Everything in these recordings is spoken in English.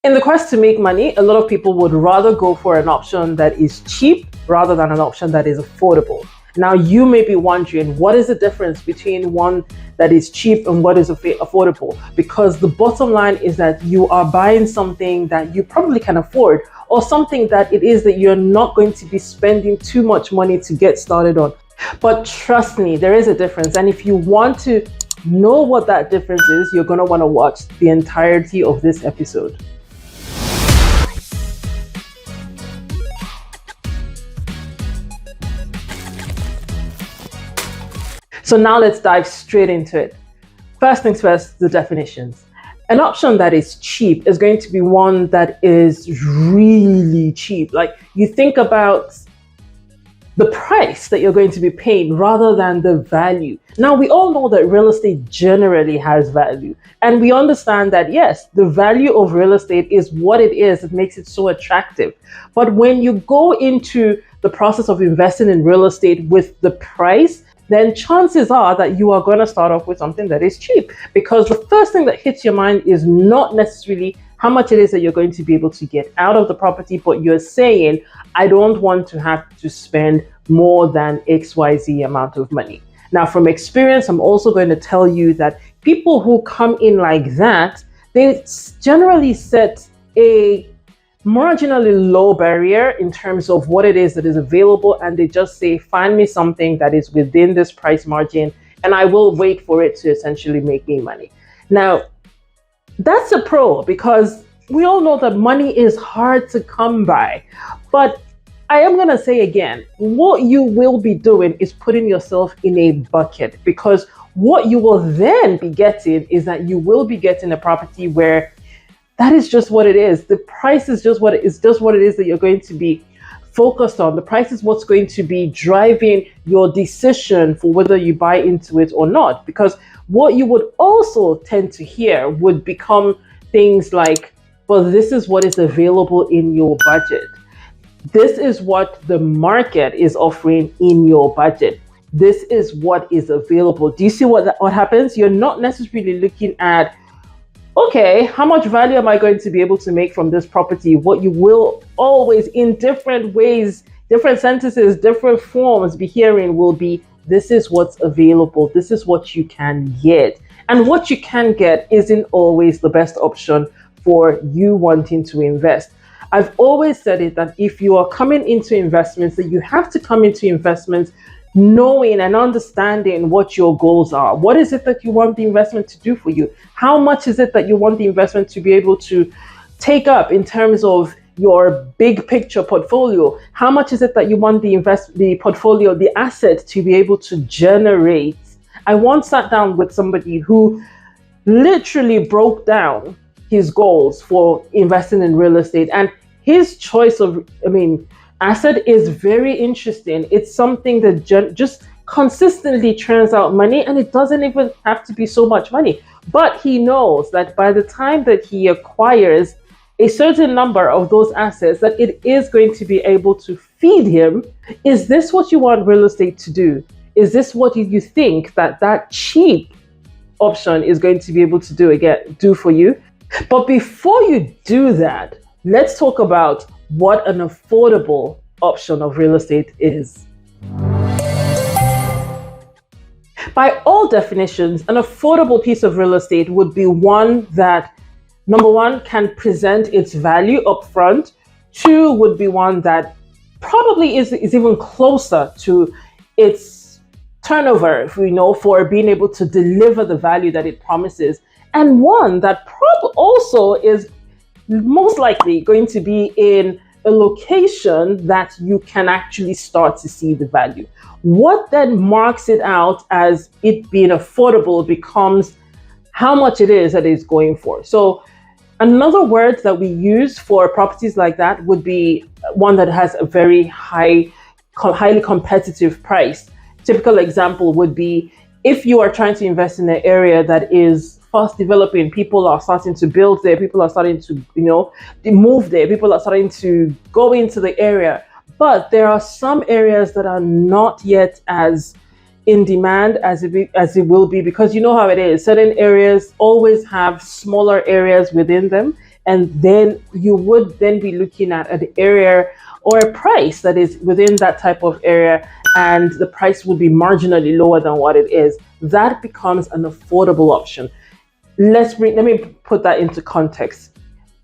In the quest to make money, a lot of people would rather go for an option that is cheap rather than an option that is affordable. Now, you may be wondering, what is the difference between one that is cheap and what is affordable? Because the bottom line is that you are buying something that you probably can afford, or something that it is that you're not going to be spending too much money to get started on. But trust me, there is a difference. And if you want to know what that difference is, you're going to want to watch the entirety of this episode. So now let's dive straight into it. First things first, the definitions. An option that is cheap is going to be one that is really cheap. Like, you think about the price that you're going to be paying rather than the value. Now, we all know that real estate generally has value. And we understand that, yes, the value of real estate is what it is that makes it so attractive. But when you go into the process of investing in real estate with the price, then chances are that you are going to start off with something that is cheap, because the first thing that hits your mind is not necessarily how much it is that you're going to be able to get out of the property, but you're saying, I don't want to have to spend more than XYZ amount of money. Now, from experience, I'm also going to tell you that people who come in like that, they generally set a marginally low barrier in terms of what it is that is available, and they just say, find me something that is within this price margin and I will wait for it to essentially make me money. Now, that's a pro, because we all know that money is hard to come by. But I am going to say again, what you will be doing is putting yourself in a bucket, because what you will then be getting is that you will be getting a property where that is just what it is. The price is just what it is that you're going to be focused on. The price is what's going to be driving your decision for whether you buy into it or not. Because what you would also tend to hear would become things like, well, this is what is available in your budget. This is what the market is offering in your budget. This is what is available. Do you see what happens? You're not necessarily looking at, okay, how much value am I going to be able to make from this property? What you will always, in different ways, different sentences, different forms, be hearing will be, this is what's available. This is what you can get. And what you can get isn't always the best option for you wanting to invest. I've always said it, that if you are coming into investments, that you have to come into investments knowing and understanding what your goals are. What is it that you want the investment to do for you? How much is it that you want the investment to be able to take up in terms of your big picture portfolio? How much is it that you want the portfolio, the asset, to be able to generate? I once sat down with somebody who literally broke down his goals for investing in real estate, and his choice of, asset is very interesting. It's something that just consistently churns out money, and it doesn't even have to be so much money. But he knows that by the time that he acquires a certain number of those assets, that it is going to be able to feed him. Is this what you want real estate to do? Is this what you think that cheap option is going to be able to do for you? But before you do that, let's talk about what an affordable option of real estate is. By all definitions, an affordable piece of real estate would be one that, number one, can present its value up front. Two, would be one that probably is even closer to its turnover, for being able to deliver the value that it promises. And one that also is most likely going to be in a location that you can actually start to see the value. What then marks it out as it being affordable becomes how much it is that it's going for. So another word that we use for properties like that would be one that has a very highly competitive price. Typical example would be, if you are trying to invest in an area that is fast developing, people are starting to build there, people are starting to, move there, people are starting to go into the area. But there are some areas that are not yet as in demand as it will be, because you know how it is. Certain areas always have smaller areas within them, and then you would then be looking at an area or a price that is within that type of area, and the price would be marginally lower than what it is. That becomes an affordable option. Let me put that into context.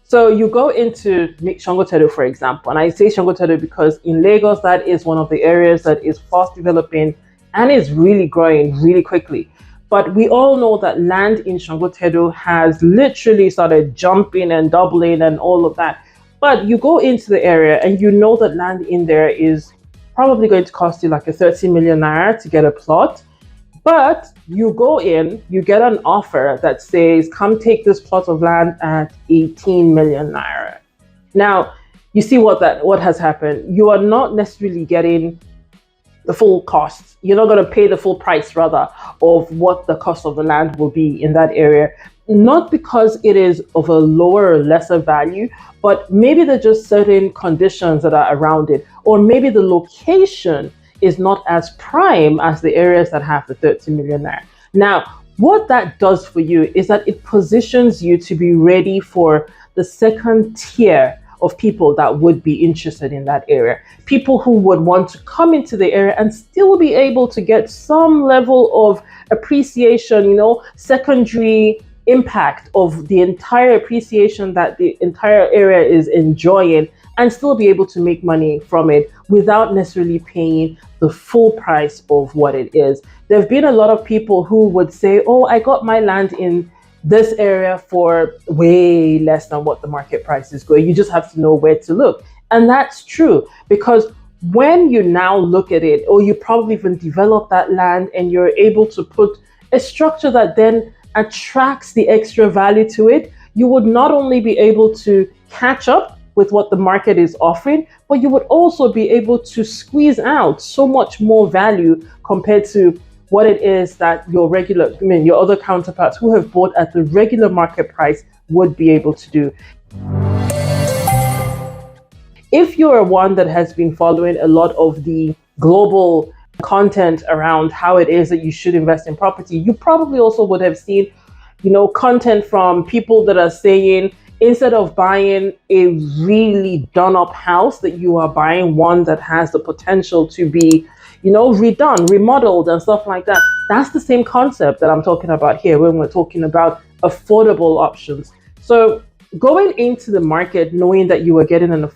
So you go into Shangotedo, for example, and I say Shangotedo because in Lagos, that is one of the areas that is fast developing and is really growing really quickly. But we all know that land in Shangotedo has literally started jumping and doubling and all of that. But you go into the area and you know that land in there is probably going to cost you like a 30 million naira to get a plot. But you go in, you get an offer that says, come take this plot of land at 18 million naira. Now, you see what has happened. You are not necessarily getting the full cost. You're not going to pay the full price, rather, of what the cost of the land will be in that area. Not because it is of a lower or lesser value, but maybe there are just certain conditions that are around it, or maybe the location is not as prime as the areas that have the 30 million naira. Now, what that does for you is that it positions you to be ready for the second tier of people that would be interested in that area. People who would want to come into the area and still be able to get some level of appreciation, secondary impact of the entire appreciation that the entire area is enjoying, and still be able to make money from it without necessarily paying the full price of what it is. There have been a lot of people who would say, oh, I got my land in this area for way less than what the market price is going. You just have to know where to look. And that's true, because when you now look at it, or you probably even develop that land and you're able to put a structure that then attracts the extra value to it, you would not only be able to catch up with what the market is offering, but you would also be able to squeeze out so much more value compared to what it is that your other counterparts who have bought at the regular market price would be able to do. If you're one that has been following a lot of the global content around how it is that you should invest in property, you probably also would have seen, content from people that are saying, instead of buying a really done up house, that you are buying one that has the potential to be, redone, remodeled and stuff like that. That's the same concept that I'm talking about here when we're talking about affordable options. So going into the market knowing that you are getting a more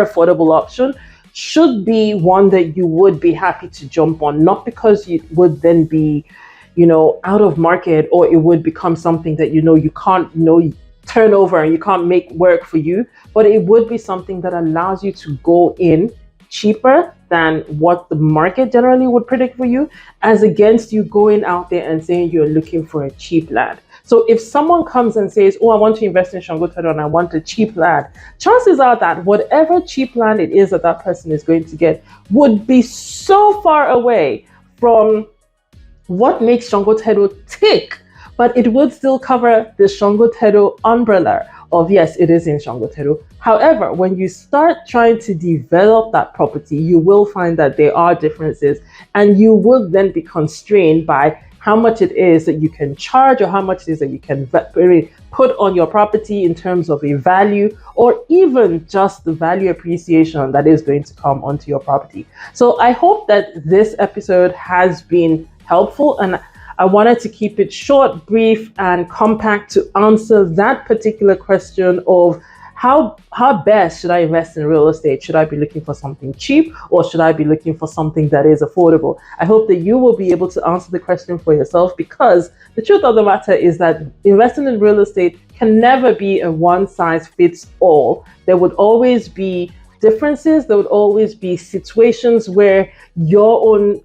affordable option should be one that you would be happy to jump on, not because you would then be, out of market, or it would become something that, you can't, turn over and you can't make work for you, but it would be something that allows you to go in cheaper than what the market generally would predict for you, as against you going out there and saying you're looking for a cheap land. So if someone comes and says, oh, I want to invest in Shangotedo and I want a cheap land, chances are that whatever cheap land it is that person is going to get would be so far away from what makes Shangotedo tick, but it would still cover the Shangotedo umbrella of, yes, it is in Shangotedo. However, when you start trying to develop that property, you will find that there are differences, and you will then be constrained by how much it is that you can charge, or how much it is that you can put on your property in terms of a value, or even just the value appreciation that is going to come onto your property. So I hope that this episode has been helpful, and I wanted to keep it short, brief, and compact to answer that particular question of how best should I invest in real estate? Should I be looking for something cheap, or should I be looking for something that is affordable? I hope that you will be able to answer the question for yourself, because the truth of the matter is that investing in real estate can never be a one size fits all. There would always be differences. There would always be situations where your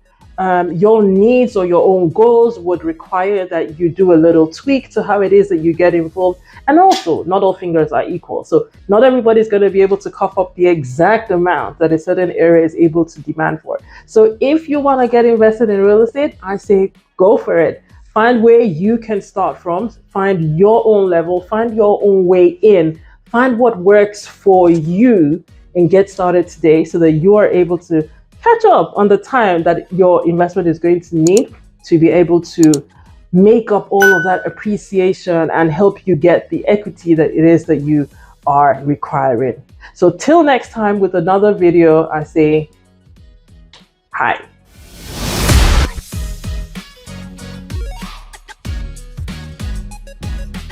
needs or your own goals would require that you do a little tweak to how it is that you get involved. And also, not all fingers are equal. So not everybody's going to be able to cough up the exact amount that a certain area is able to demand for. So if you want to get invested in real estate, I say go for it. Find where you can start from, find your own level, find your own way in, find what works for you, and get started today so that you are able to catch up on the time that your investment is going to need to be able to make up all of that appreciation and help you get the equity that it is that you are requiring. So till next time with another video, I say hi.